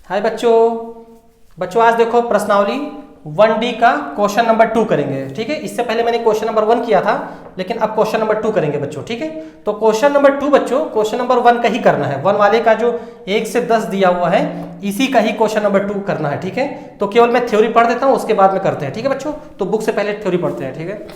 हाय बच्चों। बच्चों आज देखो प्रश्नावली 1D का क्वेश्चन नंबर 2 करेंगे। ठीक है, इससे पहले मैंने क्वेश्चन नंबर 1 किया था, लेकिन अब क्वेश्चन नंबर 2 करेंगे बच्चों। ठीक है, तो क्वेश्चन नंबर 2 बच्चों क्वेश्चन नंबर 1 का ही करना है। 1 वाले का जो 1 से 10 दिया हुआ है इसी का ही क्वेश्चन नंबर 2 करना है। ठीक है, तो केवल मैं थ्योरी पढ़ देता हूँ, उसके बाद में करते हैं। ठीक है बच्चों, तो बुक से पहले थ्योरी पढ़ते हैं। ठीक है,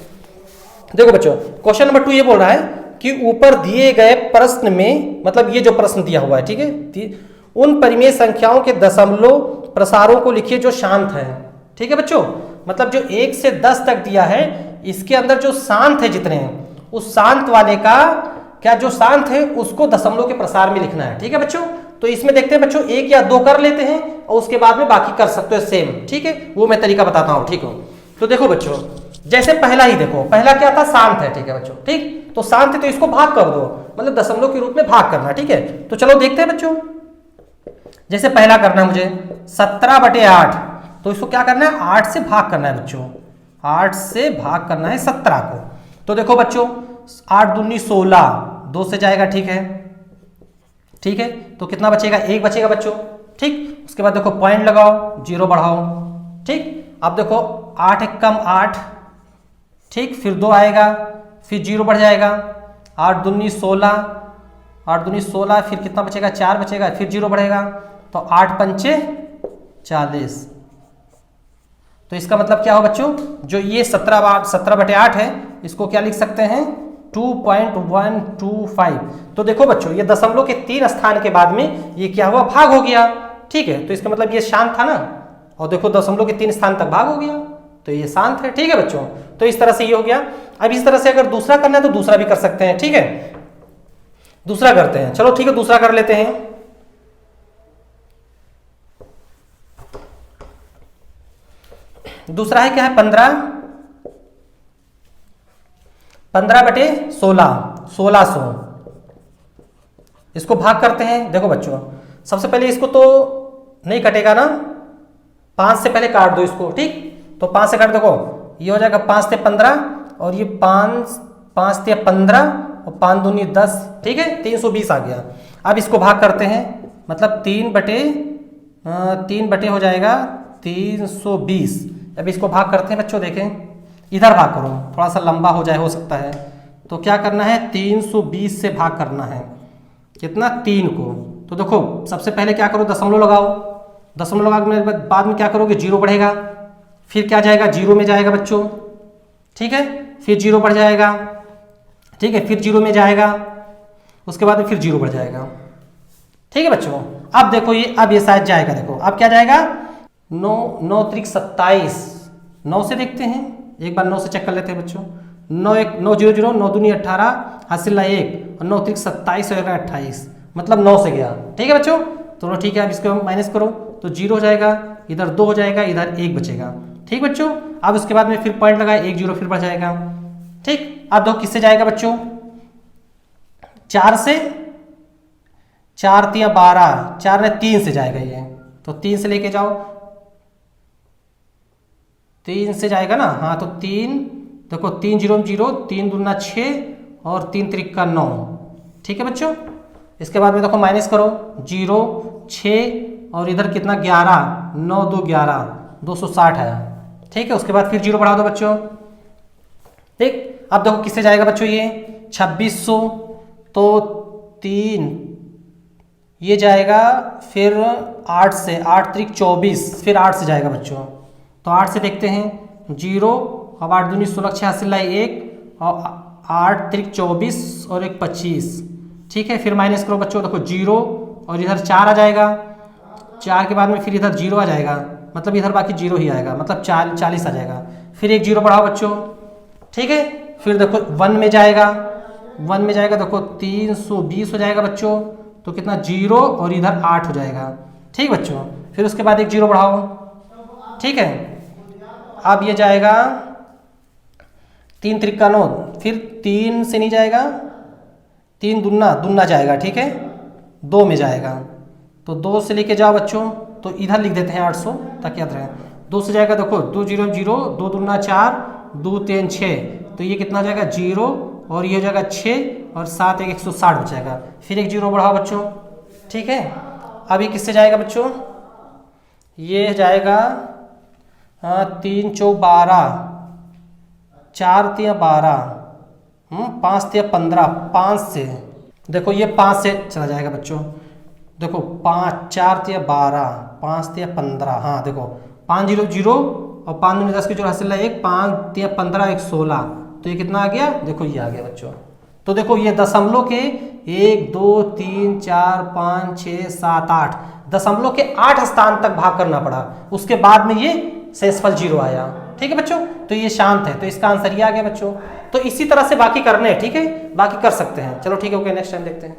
देखो बच्चों क्वेश्चन नंबर 2 ये बोल रहा है कि ऊपर दिए गए प्रश्न में, मतलब ये जो प्रश्न दिया हुआ है, ठीक है, उन परिमेय संख्याओं के दशमलव प्रसारों को लिखिए जो शांत है। ठीक है बच्चों, मतलब जो 1 से 10 तक दिया है इसके अंदर जो शांत है जितने हैं, उस शांत वाले का क्या जो शांत है उसको दशमलव के प्रसार में लिखना है। ठीक है बच्चों, तो इसमें देखते हैं बच्चों 1 या 2 कर लेते हैं और उसके बाद में बाकी कर सकते हो सेम। ठीक है, वो मैं तरीका बताता हूँ। ठीक हो, तो देखो बच्चों जैसे पहला ही देखो, पहला क्या था, शांत है। ठीक है बच्चों, ठीक, तो शांत है तो इसको भाग कर दो, मतलब दशमलव के रूप में भाग करना। ठीक है, तो चलो देखते हैं बच्चों। जैसे पहला करना है मुझे 17/8, तो इसको क्या करना है, 8 से भाग करना है बच्चों। 8 से भाग करना है 17 को। तो देखो बच्चों 8 दूनी 16, 2 से जाएगा। ठीक है, ठीक है, तो कितना बचेगा, 1 बचेगा बच्चों। ठीक, उसके बाद देखो पॉइंट लगाओ, 0 बढ़ाओ। ठीक, अब देखो 8 एक कम 8, ठीक, फिर 2 आएगा, फिर 0 बढ़ जाएगा। 8 दूनी 16, 8 दूनी 16, फिर कितना बचेगा, 4 बचेगा, फिर 0 बढ़ेगा, तो 8 पंचे 40। तो इसका मतलब क्या हो बच्चों, जो ये 17/8 है इसको क्या लिख सकते हैं, 2.125। तो देखो बच्चों ये दशमलव के 3 स्थान के बाद में ये क्या हुआ, भाग हो गया। ठीक है, तो इसका मतलब ये शांत था ना, और देखो दशमलव के 3 स्थान तक भाग हो गया, तो ये शांत है। ठीक है बच्चों, तो इस तरह से ये हो गया। अब इस तरह से अगर दूसरा करना है तो दूसरा भी कर सकते हैं। ठीक है, दूसरा करते हैं, चलो ठीक है दूसरा कर लेते हैं। दूसरा है क्या है, 15/16, 1600। इसको भाग करते हैं। देखो बच्चों सबसे पहले इसको तो नहीं कटेगा ना, 5 से पहले काट दो इसको। ठीक, तो 5 से काट, देखो ये हो जाएगा 5 से 15, और ये 5 से 15, और 5 दूनी 10। ठीक है, 320 आ गया। अब इसको भाग करते हैं, मतलब 3 बटे हो जाएगा 320। अब इसको भाग करते हैं बच्चों, देखें इधर भाग करो, थोड़ा सा लंबा हो जाए, हो सकता है। तो क्या करना है, 320 से भाग करना है, कितना, 3 को। तो देखो सबसे पहले क्या करो, दशमलव लगाओ। दशमलव लगाने के बाद में क्या करोगे, 0 बढ़ेगा, फिर क्या जाएगा, 0 में जाएगा बच्चों। ठीक है, फिर 0 बढ़ जाएगा। ठीक है, फिर 0 में जाएगा, उसके बाद में फिर 0 बढ़ जाएगा। ठीक है बच्चों, अब देखो ये, अब ये शायद जाएगा, देखो अब क्या जाएगा, 9 त्रिक 27। 9 से देखते हैं, एक बार 9 से चेक कर लेते हैं बच्चों। 9 0 0, 9 दूनी 18, हासिल 1, और 9 त्रिक 27 होगा 28, मतलब 9 से गया। ठीक है बच्चों, तो ठीक है, अब इसको माइनस करो तो 0 हो जाएगा, इधर 2 हो जाएगा, इधर 1 बचेगा। ठीक बच्चों, अब उसके बाद में फिर पॉइंट लगाए, 1 0 फिर बढ़ जाएगा। ठीक, अब देखो किससे जाएगा बच्चों, 4 से, 4 3 12, 4 ने 3 से जाएगा ये, तो 3 से लेके जाओ, 3 से जाएगा ना, हाँ तो 3, देखो 3 0 0, 3 दूना 6, और 3 त्रिका 9। ठीक है बच्चों, इसके बाद में देखो माइनस करो, 0 6, और इधर कितना 11, 9 2 11, 260 है। ठीक है, उसके बाद फिर 0 बढ़ा दो बच्चों। ठीक, अब देखो किससे जाएगा बच्चों, ये 2600, तो 3 ये जाएगा, फिर 8 से, 8 त्रिक 24, फिर 8 से जाएगा बच्चों। तो 8 से देखते हैं, 0, अब 8 दूनी 16, 6 हासिल 1, और 8 त्रिक 24, और 1 25। ठीक है, फिर माइनस करो बच्चों, देखो 0, और इधर 4 आ जाएगा, 4 के बाद में फिर इधर 0 आ जाएगा, मतलब इधर बाकी 0 ही आएगा, मतलब 40 आ जाएगा। फिर 1 0 बढ़ाओ बच्चों। ठीक है, फिर देखो 1 में जाएगा, 1 में जाएगा, देखो 320 हो जाएगा बच्चों, तो कितना 0, और इधर 8 हो जाएगा। ठीक बच्चों, फिर उसके बाद 1 0 बढ़ाओ। ठीक है, अब ये जाएगा 3 त्रिका 9, फिर 3 से नहीं जाएगा, 3 दुन्ना जाएगा। ठीक है, 2 में जाएगा, तो 2 से लेके जाओ बच्चों, तो इधर लिख देते हैं 800 ताकि याद रहे। 2 से जाएगा, देखो 2 0 0, 2 दूना 4, 2 3 6, तो ये कितना जाएगा 0, और ये हो जाएगा 6, और 7 1 160 बचेगा। फिर 1 0 बढ़ाओ बच्चों। ठीक है, अभी किससे जाएगा बच्चों, ये जाएगा 3 चौ 12, 4 तिया 12, 5 तिया 15, 5 से देखो ये 5 से चला जाएगा बच्चों। देखो 5 4 तिया 12, 5 तिया 15, हाँ देखो 5 0 0 और 5 दूनी 10 की जो हासिल है 1, 5 तिया 15 1 16, तो ये कितना आ गया? देखो ये आ गया बच्चों। तो देखो ये दशमलव के 1 2 3 4 5 6 7 8 दशमलव के 8 स्थान तक भाग करना पड़ा, उसके बाद में ये शेषफल 0 आया। ठीक है बच्चों, तो ये शांत है, तो इसका आंसर ये आ गया बच्चों। तो इसी तरह से बाकी करने हैं, ठीक है, बाकी कर सकते हैं। चलो ठीक है, ओके, नेक्स्ट टाइम देखते हैं।